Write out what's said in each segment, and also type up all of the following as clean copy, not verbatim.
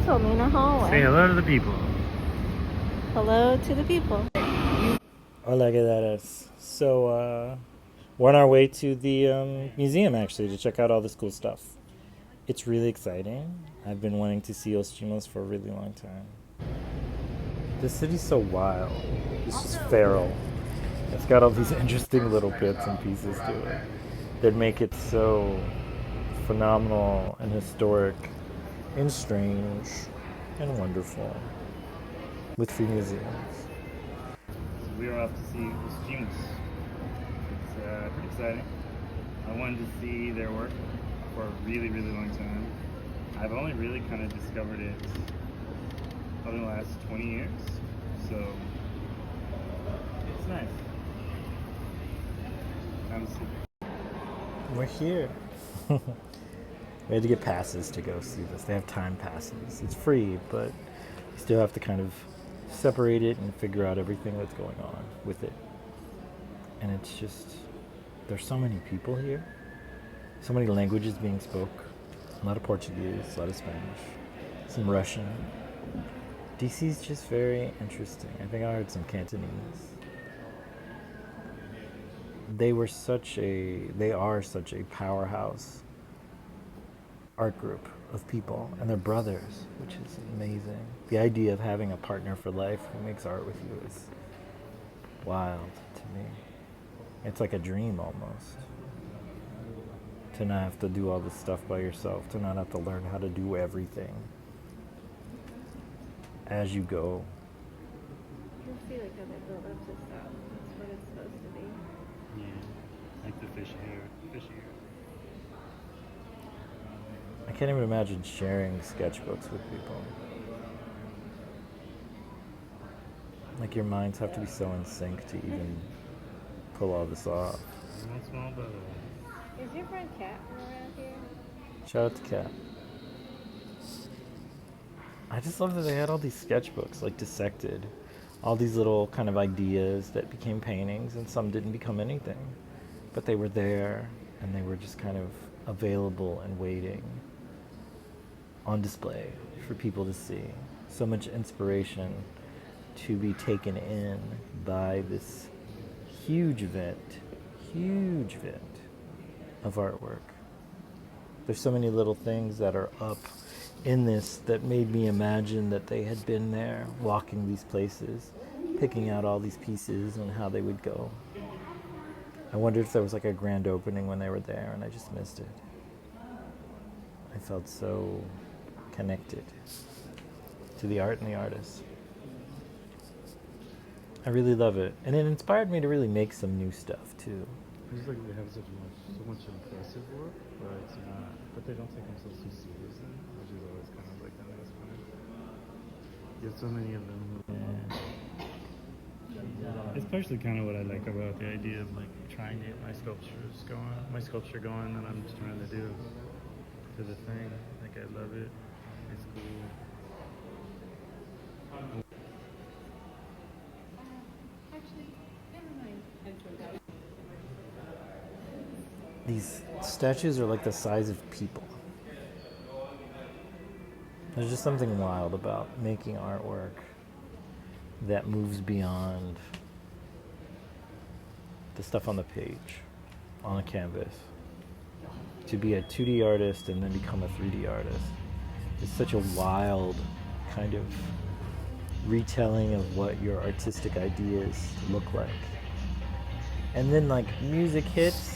Salmina Hallway. Say hello to the people. Hello to the people. Hola Galeras. So, we're on our way to the museum actually to check out all this cool stuff. It's really exciting. I've been wanting to see Os Gemeos for a really long time. The city's so wild. It's just feral. It's got all these interesting little bits and pieces to it that make it so phenomenal and historic and strange and wonderful with free museums. We are off to see Os Gemeos. It's pretty exciting. I wanted to see their work for a really, really long time. I've only really kind of discovered it probably in the last 20 years, so it's nice. Time to see. We're here. We had to get passes to go see this. They have time passes. It's free, but you still have to kind of separate it and figure out everything that's going on with it. And it's just, there's so many people here, so many languages being spoke. A lot of Portuguese, a lot of Spanish, some Russian. DC's just very interesting. I think I heard some Cantonese. They are such a powerhouse art group of people, and they're brothers, which is amazing. The idea of having a partner for life who makes art with you is wild to me. It's like a dream almost. To not have to do all this stuff by yourself, to not have to learn how to do everything as you go. You can see like how they build up to stuff. That's what it's supposed to be. Yeah, like the fish here. I can't even imagine sharing sketchbooks with people. Like your minds have to be so in sync to even pull all this off. Small brother. Is your friend Kat from around here? Shout out to Kat. I just love that they had all these sketchbooks, like dissected. All these little kind of ideas that became paintings, and some didn't become anything. But they were there, and they were just kind of available and waiting on display for people to see. So much inspiration to be taken in by this huge event of artwork. There's so many little things that are up in this that made me imagine that they had been there walking these places, picking out all these pieces and how they would go. I wondered if there was like a grand opening when they were there, and I just missed it. I felt so connected to the art and the artist. I really love it, and it inspired me to really make some new stuff too. It's like they have so much impressive work, but it's not. But they don't take themselves too seriously, which is always kind of like that. That's funny. You have so many of them. Yeah. It's partially kind of what I like about the idea of like trying to get my sculpture going that I'm just trying to do. To the thing, like I love it. It's cool. These statues are like the size of people. There's just something wild about making artwork that moves beyond the stuff on the page, on a canvas. To be a 2D artist and then become a 3D artist is such a wild kind of retelling of what your artistic ideas look like. And then like music hits,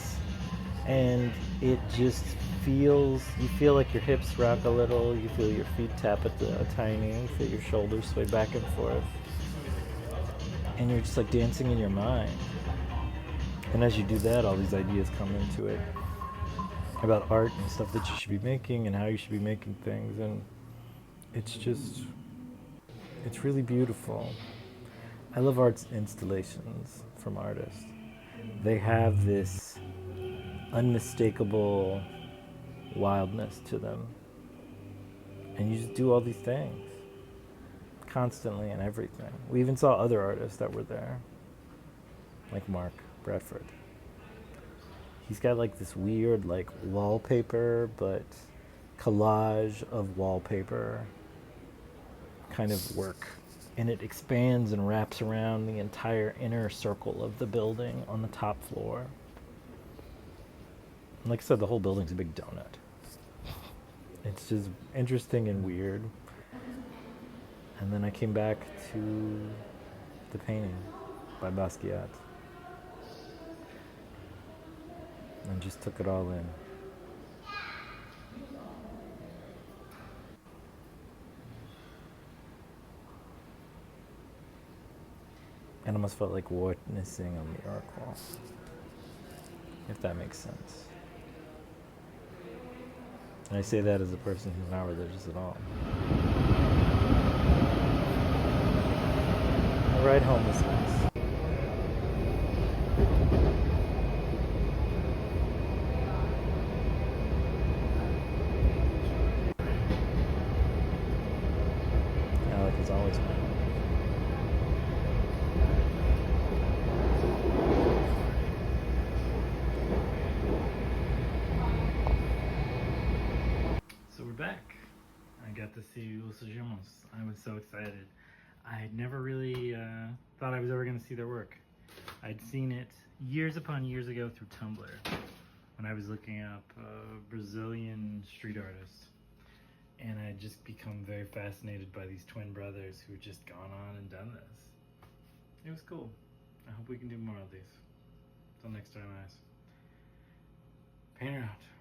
and it just you feel like your hips rock a little, you feel your feet tap a tiny, you feel your shoulders sway back and forth, and you're just like dancing in your mind. And as you do that, all these ideas come into it about art and stuff that you should be making and how you should be making things, and it's really beautiful. I love art installations from artists. They have this unmistakable wildness to them, and you just do all these things constantly and everything. We even saw other artists that were there, like Mark Bradford. He's got like this weird like wallpaper, but collage of wallpaper kind of work. And it expands and wraps around the entire inner circle of the building on the top floor. And like I said, the whole building's a big donut. It's just interesting and weird. And then I came back to the painting by Basquiat and just took it all in. And almost felt like witnessing a miracle, if that makes sense. And I say that as a person who's not religious at all. The ride home was nice. Alec is always mine. So we're back. I got to see Os Gemeos. I was so excited. I had never really thought I was ever going to see their work. I'd seen it years upon years ago through Tumblr when I was looking up Brazilian street artists. And I had just become very fascinated by these twin brothers who had just gone on and done this. It was cool. I hope we can do more of these. Until next time, guys. Painter out.